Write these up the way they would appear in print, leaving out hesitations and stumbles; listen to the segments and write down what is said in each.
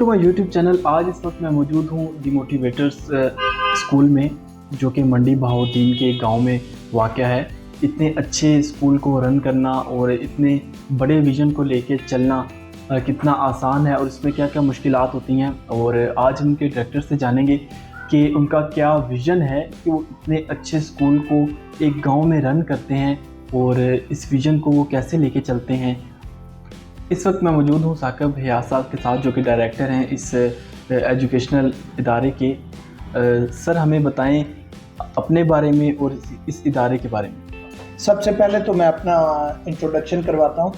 To my YouTube channel. آج اس وقت میں موجود ہوں دی موٹیویٹرز اسکول میں، جو کہ منڈی بہاؤالدین کے ایک گاؤں میں واقع ہے. اتنے اچھے اسکول کو رن کرنا اور اتنے بڑے ویژن کو لے کے چلنا کتنا آسان ہے اور اس میں کیا کیا مشکلات ہوتی ہیں. اور آج ہم ان کے ڈائریکٹر سے جانیں گے کہ ان کا کیا ویژن ہے کہ وہ اتنے اچھے اسکول کو ایک گاؤں میں رن کرتے ہیں اور اس ویژن کو وہ کیسے لے کے چلتے ہیں. اس وقت میں موجود ہوں ثاقب حیات صاحب کے ساتھ، جو کہ ڈائریکٹر ہیں اس ایجوکیشنل ادارے کے. سر ہمیں بتائیں اپنے بارے میں اور اس ادارے کے بارے میں. سب سے پہلے تو میں اپنا انٹروڈکشن کرواتا ہوں.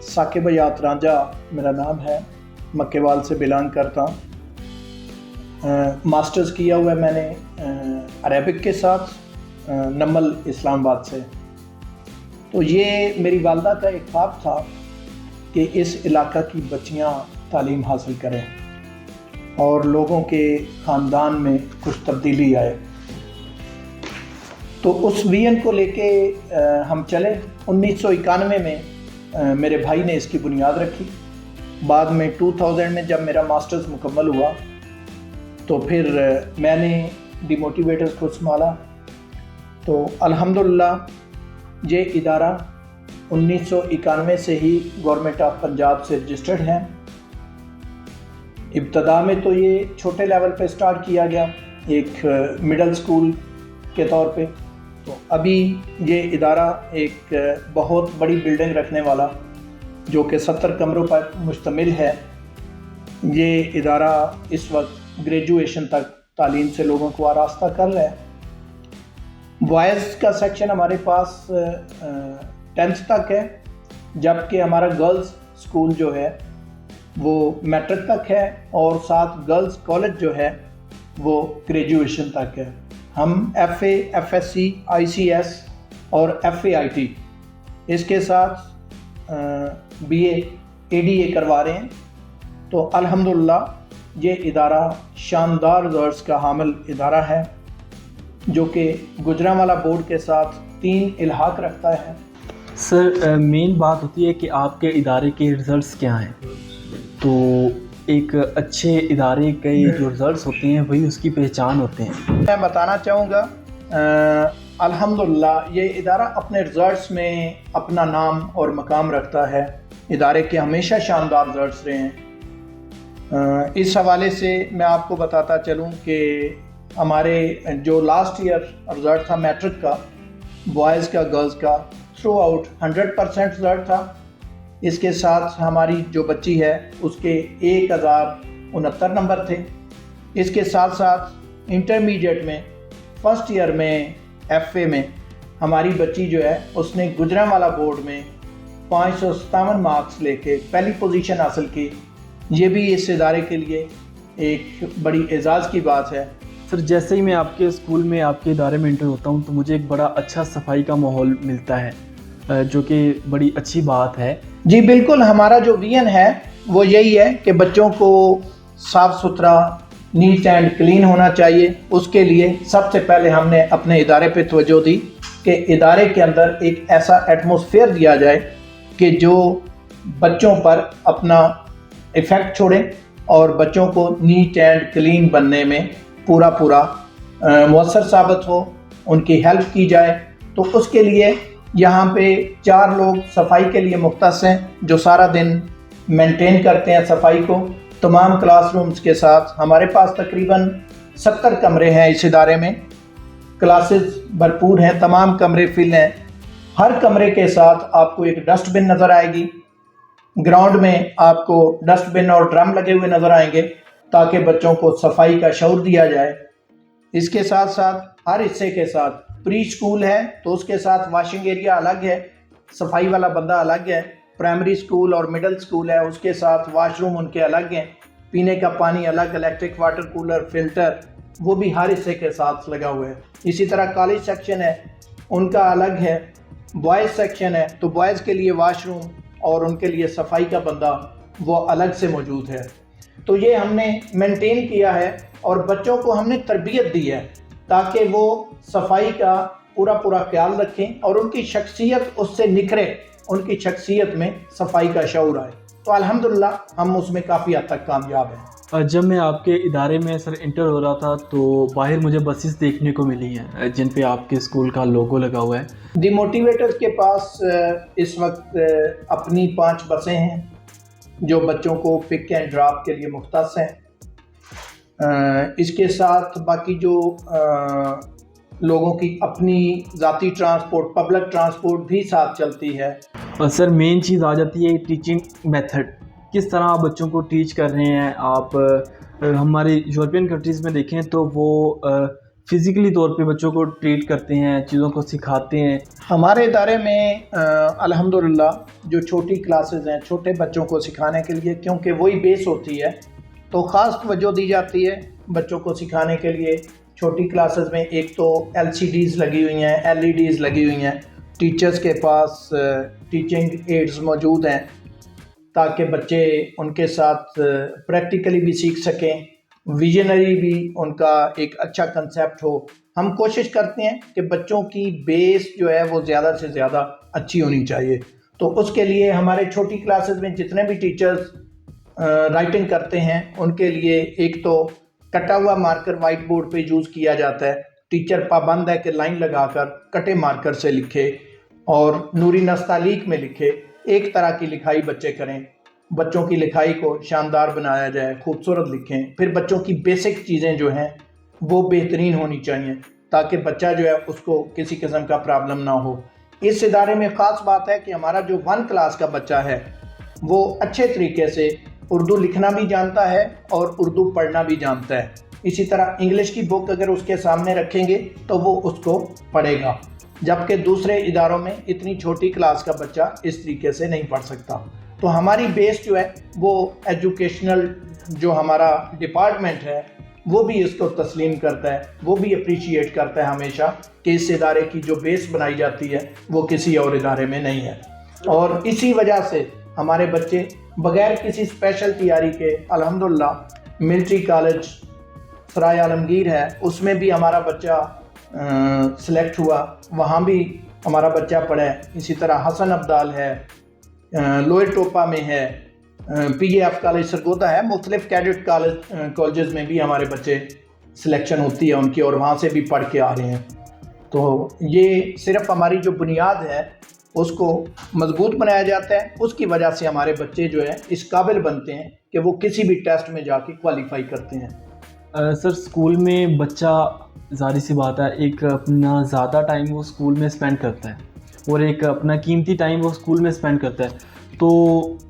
ثاقب حیات رانجھا میرا نام ہے، مکے وال سے بلانگ کرتا ہوں. ماسٹرز کیا ہوا ہے میں نے عربک کے ساتھ نمل اسلام آباد سے. تو یہ میری والدہ کا ایک خواب تھا کہ اس علاقہ کی بچیاں تعلیم حاصل کریں اور لوگوں کے خاندان میں کچھ تبدیلی آئے. تو اس ویژن کو لے کے ہم چلے. 1991 میں میرے بھائی نے اس کی بنیاد رکھی. بعد میں 2000 میں جب میرا ماسٹرز مکمل ہوا تو پھر میں نے دی موٹیویٹرز کو سنبھالا. تو الحمدللہ یہ ادارہ 1991 سے ہی گورنمنٹ آف پنجاب سے رجسٹرڈ ہے. ابتدا میں تو یہ چھوٹے لیول پہ سٹارٹ کیا گیا، ایک مڈل سکول کے طور پہ. تو ابھی یہ ادارہ ایک بہت بڑی بلڈنگ رکھنے والا، جو کہ 70 کمروں پر مشتمل ہے. یہ ادارہ اس وقت گریجویشن تک تعلیم سے لوگوں کو آراستہ کر رہا ہے. بوائز کا سیکشن ہمارے پاس 10th تک ہے، جبکہ ہمارا گرلز اسکول جو ہے وہ میٹرک تک ہے اور ساتھ گرلز کالج جو ہے وہ گریجویشن تک ہے. ہم F A, F S C, I C S اور ایف اے آئی ٹی اس کے ساتھ be a, a D A کروا رہے ہیں. تو الحمدللہ یہ ادارہ شاندار رزلٹس کا حامل ادارہ ہے، جو کہ گوجرانوالہ بورڈ کے ساتھ 3 الحاق رکھتا ہے. سر مین بات ہوتی ہے کہ آپ کے ادارے کے رزلٹس کیا ہیں. تو ایک اچھے ادارے کے جو رزلٹس ہوتے ہیں وہی اس کی پہچان ہوتے ہیں. میں بتانا چاہوں گا الحمدللہ یہ ادارہ اپنے رزلٹس میں اپنا نام اور مقام رکھتا ہے. ادارے کے ہمیشہ شاندار رزلٹس رہے ہیں. اس حوالے سے میں آپ کو بتاتا چلوں کہ ہمارے جو لاسٹ ایئر رزلٹ تھا میٹرک کا، بوائز کا، گرلز کا، تھرو آؤٹ 100% رزلٹ تھا. اس کے ساتھ ہماری جو بچی ہے اس کے 1069 نمبر تھے. اس کے ساتھ ساتھ انٹرمیڈیٹ میں فرسٹ ایئر میں ایف اے میں ہماری بچی جو ہے اس نے گوجرانوالہ بورڈ میں 557 مارکس لے کے پہلی پوزیشن حاصل کی. یہ بھی اس ادارے کے لیے ایک بڑی اعزاز کی بات ہے. سر جیسے ہی میں آپ کے اسکول میں، آپ کے ادارے میں انٹر ہوتا ہوں تو مجھے ایک بڑا اچھا صفائی کا ماحول ملتا ہے، جو کہ بڑی اچھی بات ہے. جی بالکل، ہمارا جو ویژن ہے وہ یہی ہے کہ بچوں کو صاف ستھرا، نیٹ اینڈ کلین ہونا چاہیے. اس کے لیے سب سے پہلے ہم نے اپنے ادارے پہ توجہ دی کہ ادارے کے اندر ایک ایسا ایٹماسفیئر دیا جائے کہ جو بچوں پر اپنا ایفیکٹ چھوڑے اور بچوں کو نیٹ اینڈ کلین بننے میں پورا مؤثر ثابت ہو، ان کی ہیلپ کی جائے. تو اس کے لیے یہاں پہ 4 لوگ صفائی کے لیے مختص ہیں، جو سارا دن مینٹین کرتے ہیں صفائی کو. تمام کلاس رومز کے ساتھ ہمارے پاس تقریباً 70 کمرے ہیں. اس ادارے میں کلاسز بھرپور ہیں، تمام کمرے فل ہیں. ہر کمرے کے ساتھ آپ کو ایک ڈسٹ بن نظر آئے گی. گراؤنڈ میں آپ کو ڈسٹ بن اور ڈرم لگے ہوئے نظر آئیں گے تاکہ بچوں کو صفائی کا شعور دیا جائے. اس کے ساتھ ساتھ ہر حصے کے ساتھ پری اسکول ہے تو اس کے ساتھ واشنگ ایریا الگ ہے، صفائی والا بندہ الگ ہے. پرائمری اسکول اور مڈل اسکول ہے، اس کے ساتھ واش روم ان کے الگ ہیں. پینے کا پانی الگ، الیکٹرک واٹر کولر، فلٹر، وہ بھی ہر حصے کے ساتھ لگا ہوا ہے. اسی طرح کالج سیکشن ہے، ان کا الگ ہے. بوائز سیکشن ہے تو بوائز کے لیے واش روم اور ان کے لیے صفائی کا بندہ وہ الگ سے موجود ہے. تو یہ ہم نے مینٹین کیا ہے اور بچوں کو ہم نے تربیت دی ہے تاکہ وہ صفائی کا پورا خیال رکھیں اور ان کی شخصیت اس سے نکھرے، ان کی شخصیت میں صفائی کا شعور آئے. تو الحمدللہ ہم اس میں کافی حد تک کامیاب ہیں۔ جب میں آپ کے ادارے میں سر انٹر ہو رہا تھا تو باہر مجھے بسیز دیکھنے کو ملی ہیں جن پہ آپ کے اسکول کا لوگو لگا ہوا ہے۔ دی موٹیویٹرز کے پاس اس وقت اپنی 5 بسیں ہیں جو بچوں کو پک اینڈ ڈراپ کے لیے مختص ہیں۔ اس کے ساتھ باقی جو لوگوں کی اپنی ذاتی ٹرانسپورٹ، پبلک ٹرانسپورٹ بھی ساتھ چلتی ہے۔ اور سر مین چیز آ جاتی ہے ٹیچنگ میتھڈ، کس طرح آپ بچوں کو ٹیچ کر رہے ہیں آپ؟ ہماری یورپین کنٹریز میں دیکھیں تو وہ فزیکلی طور پہ بچوں کو ٹریٹ کرتے ہیں، چیزوں کو سکھاتے ہیں۔ ہمارے ادارے میں الحمدللہ جو چھوٹی کلاسز ہیں، چھوٹے بچوں کو سکھانے کے لیے، کیونکہ وہی بیس ہوتی ہے تو خاص توجہ دی جاتی ہے بچوں کو سکھانے کے لیے۔ چھوٹی کلاسز میں ایک تو LCDs لگی ہوئی ہیں، LEDs لگی ہوئی ہیں، ٹیچرز کے پاس ٹیچنگ ایڈز موجود ہیں تاکہ بچے ان کے ساتھ پریکٹیکلی بھی سیکھ سکیں، ویژنری بھی ان کا ایک اچھا کنسیپٹ ہو۔ ہم کوشش کرتے ہیں کہ بچوں کی بیس جو ہے وہ زیادہ سے زیادہ اچھی ہونی چاہیے، تو اس کے لیے ہمارے چھوٹی کلاسز میں جتنے بھی ٹیچرز رائٹنگ کرتے ہیں ان کے لیے ایک تو کٹا ہوا مارکر وائٹ بورڈ پہ یوز کیا جاتا ہے۔ ٹیچر پابند ہے کہ لائن لگا کر کٹے مارکر سے لکھے اور نوری نستعلیق میں لکھے، ایک طرح کی لکھائی بچے کریں، بچوں کی لکھائی کو شاندار بنایا جائے، خوبصورت لکھیں۔ پھر بچوں کی بیسک چیزیں جو ہیں وہ بہترین ہونی چاہیے تاکہ بچہ جو ہے اس کو کسی قسم کا پرابلم نہ ہو۔ اس ادارے میں خاص بات ہے کہ ہمارا جو 1 کلاس کا بچہ ہے وہ اچھے طریقے سے اردو لکھنا بھی جانتا ہے اور اردو پڑھنا بھی جانتا ہے۔ اسی طرح انگلش کی بک اگر اس کے سامنے رکھیں گے تو وہ اس کو پڑھے گا، جبکہ دوسرے اداروں میں اتنی چھوٹی کلاس کا بچہ اس طریقے سے نہیں پڑھ سکتا۔ تو ہماری بیس جو ہے وہ ایجوکیشنل جو ہمارا ڈپارٹمنٹ ہے وہ بھی اس کو تسلیم کرتا ہے، وہ بھی اپریشیٹ کرتا ہے ہمیشہ کہ اس ادارے کی جو بیس بنائی جاتی ہے وہ کسی اور ادارے میں نہیں ہے۔ اور اسی وجہ سے ہمارے بچے بغیر کسی اسپیشل تیاری کے الحمدللہ ملٹری کالج سرائے عالمگیر ہے، اس میں بھی ہمارا بچہ سلیکٹ ہوا، وہاں بھی ہمارا بچہ پڑھا ہے۔ اسی طرح حسن عبدال ہے، لوئر ٹوپا میں ہے، PAF کالج سرگودا ہے، مختلف کیڈٹ کالجز میں بھی ہمارے بچے سلیکشن ہوتی ہے ان کی اور وہاں سے بھی پڑھ کے آ رہے ہیں۔ تو یہ صرف ہماری جو بنیاد ہے اس کو مضبوط بنایا جاتا ہے، اس کی وجہ سے ہمارے بچے جو ہیں اس قابل بنتے ہیں کہ وہ کسی بھی ٹیسٹ میں جا کے کوالیفائی کرتے ہیں۔ سر اسکول میں بچہ ظاہر سی بات ہے ایک اپنا زیادہ ٹائم وہ اسکول میں اسپینڈ کرتا ہے اور ایک اپنا قیمتی ٹائم وہ اسکول میں اسپینڈ کرتا ہے، تو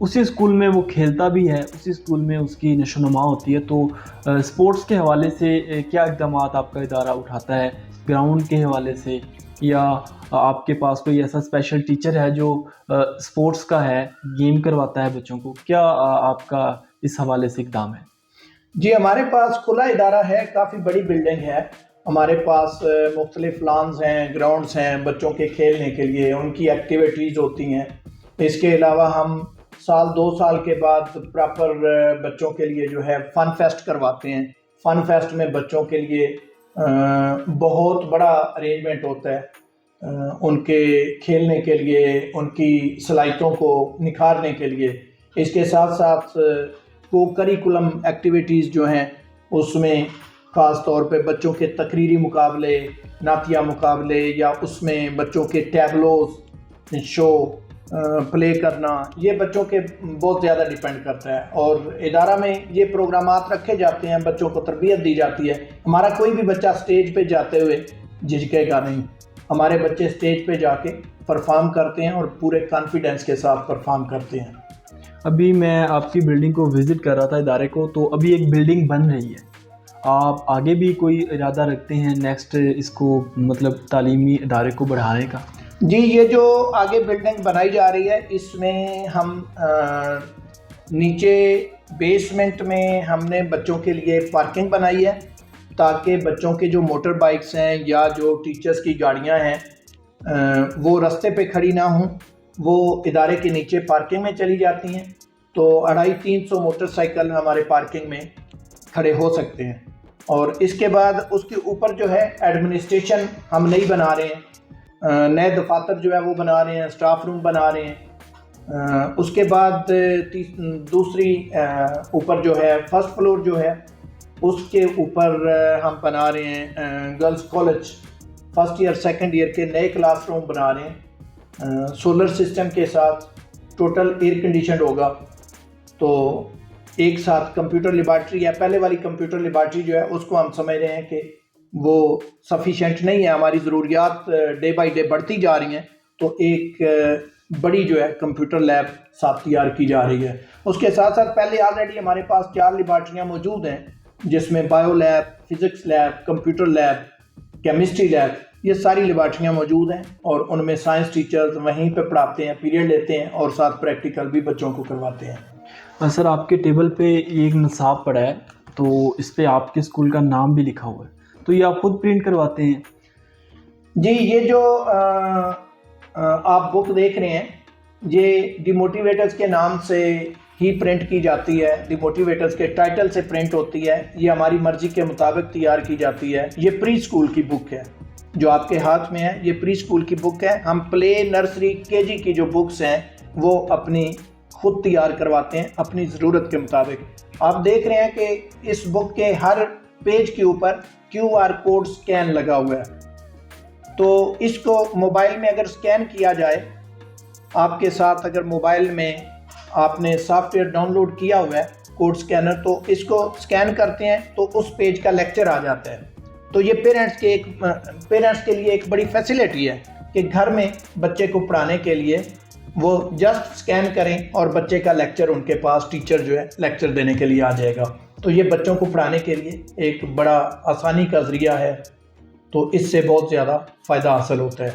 اسی اسکول میں وہ کھیلتا بھی ہے، اسی اسکول میں اس کی نشو و نما ہوتی ہے۔ تو اسپورٹس کے حوالے سے کیا اقدامات آپ کا ادارہ اٹھاتا ہے؟ گراؤنڈ کے حوالے سے یا آپ کے پاس کوئی ایسا اسپیشل ٹیچر ہے جو اسپورٹس کا ہے، گیم کرواتا ہے بچوں کو؟ کیا آپ کا اس حوالے سے اقدام ہے؟ جی ہمارے پاس کھلا ادارہ ہے، کافی بڑی بلڈنگ ہے، ہمارے پاس مختلف لانز ہیں، گراؤنڈز ہیں بچوں کے کھیلنے کے لیے، ان کی ایکٹیویٹیز ہوتی ہیں۔ اس کے علاوہ ہم سال 2 سال کے بعد پراپر بچوں کے لیے جو ہے فن فیسٹ کرواتے ہیں۔ فن فیسٹ میں بچوں کے لیے بہت بڑا ارینجمنٹ ہوتا ہے ان کے کھیلنے کے لیے، ان کی صلاحیتوں کو نکھارنے کے لیے۔ اس کے ساتھ ساتھ کو کریکولم ایکٹیویٹیز جو ہیں اس میں خاص طور پہ بچوں کے تقریری مقابلے، نعتیہ مقابلے، یا اس میں بچوں کے ٹیبلوز شو پلے کرنا، یہ بچوں کے بہت زیادہ ڈیپینڈ کرتا ہے۔ اور ادارہ میں یہ پروگرامات رکھے جاتے ہیں، بچوں کو تربیت دی جاتی ہے۔ ہمارا کوئی بھی بچہ سٹیج پہ جاتے ہوئے جھجکے گا نہیں، ہمارے بچے سٹیج پہ جا کے پرفارم کرتے ہیں اور پورے کانفیڈنس کے ساتھ پرفارم کرتے ہیں۔ ابھی میں آپ کی بلڈنگ کو وزٹ کر رہا تھا ادارے کو، تو ابھی ایک بلڈنگ بن رہی ہے، آپ آگے بھی کوئی ارادہ رکھتے ہیں نیکسٹ اس کو مطلب تعلیمی ادارے کو بڑھانے کا؟ جی یہ جو آگے بلڈنگ بنائی جا رہی ہے اس میں ہم نیچے بیسمنٹ میں ہم نے بچوں کے لیے پارکنگ بنائی ہے تاکہ بچوں کے جو موٹر بائکس ہیں یا جو ٹیچرز کی گاڑیاں ہیں وہ رستے پہ کھڑی نہ ہوں، وہ ادارے کے نیچے پارکنگ میں چلی جاتی ہیں، تو 250-300 موٹر سائیکل ہمارے پارکنگ میں کھڑے ہو سکتے ہیں۔ اور اس کے بعد اس کے اوپر جو ہے ایڈمنسٹریشن ہم نہیں بنا رہے ہیں، نئے دفاتر جو ہے وہ بنا رہے ہیں، سٹاف روم بنا رہے ہیں، اس کے بعد دوسری اوپر جو ہے فرسٹ فلور جو ہے اس کے اوپر ہم بنا رہے ہیں girls college first year second year کے نئے کلاس روم بنا رہے ہیں سولر سسٹم کے ساتھ، ٹوٹل ایئر کنڈیشنڈ ہوگا. تو ایک ساتھ کمپیوٹر لیبارٹری ہے. پہلے والی کمپیوٹر لیبارٹری جو ہے اس کو ہم سمجھ رہے ہیں کہ وہ سفیشینٹ نہیں ہے، ہماری ضروریات ڈے بائی ڈے بڑھتی جا رہی ہیں، تو ایک بڑی جو ہے کمپیوٹر لیب ساتھ تیار کی جا رہی ہے. اس کے ساتھ ساتھ پہلے آلریڈی ہمارے پاس 4 لیبارٹریاں موجود ہیں، جس میں bio lab, physics lab, computer lab, chemistry lab, یہ ساری لیبارٹریاں موجود ہیں، اور ان میں سائنس ٹیچرز وہیں پہ پڑھاتے ہیں، پیریڈ لیتے ہیں، اور ساتھ پریکٹیکل بھی بچوں کو کرواتے ہیں. سر آپ کے ٹیبل پہ یہ ایک نصاب پڑا ہے، تو اس پہ آپ کے اسکول کا نام بھی لکھا ہوا ہے، تو یہ آپ خود پرنٹ کرواتے ہیں؟ جی، یہ جو آپ بک دیکھ رہے ہیں یہ ڈی موٹیویٹرز کے نام سے ہی پرنٹ کی جاتی ہے، ڈی موٹیویٹرز کے ٹائٹل سے پرنٹ ہوتی ہے. یہ ہماری مرضی کے مطابق تیار کی جاتی ہے. یہ پری اسکول کی بک ہے جو آپ کے ہاتھ میں ہے، یہ پری اسکول کی بک ہے. ہم پلے، نرسری، کے جی کی جو بکس ہیں وہ اپنی خود تیار کرواتے ہیں اپنی ضرورت کے مطابق. آپ دیکھ رہے ہیں کہ اس بک کے ہر پیج کے اوپر QR کوڈ سکین لگا ہوا ہے. تو اس کو موبائل میں اگر سکین کیا جائے، آپ کے ساتھ اگر موبائل میں آپ نے سافٹ ویئر ڈاؤن لوڈ کیا ہوا ہے کوڈ سکینر، تو اس کو سکین کرتے ہیں تو اس پیج کا لیکچر آ جاتا ہے. تو یہ پیرنٹس کے لیے ایک بڑی فیسلٹی ہے کہ گھر میں بچے کو پڑھانے کے لیے وہ جسٹ سکین کریں اور بچے کا لیکچر ان کے پاس ٹیچر جو ہے لیکچر دینے کے لیے آ جائے گا. تو یہ بچوں کو پڑھانے کے لیے ایک بڑا آسانی کا ذریعہ ہے، تو اس سے بہت زیادہ فائدہ حاصل ہوتا ہے.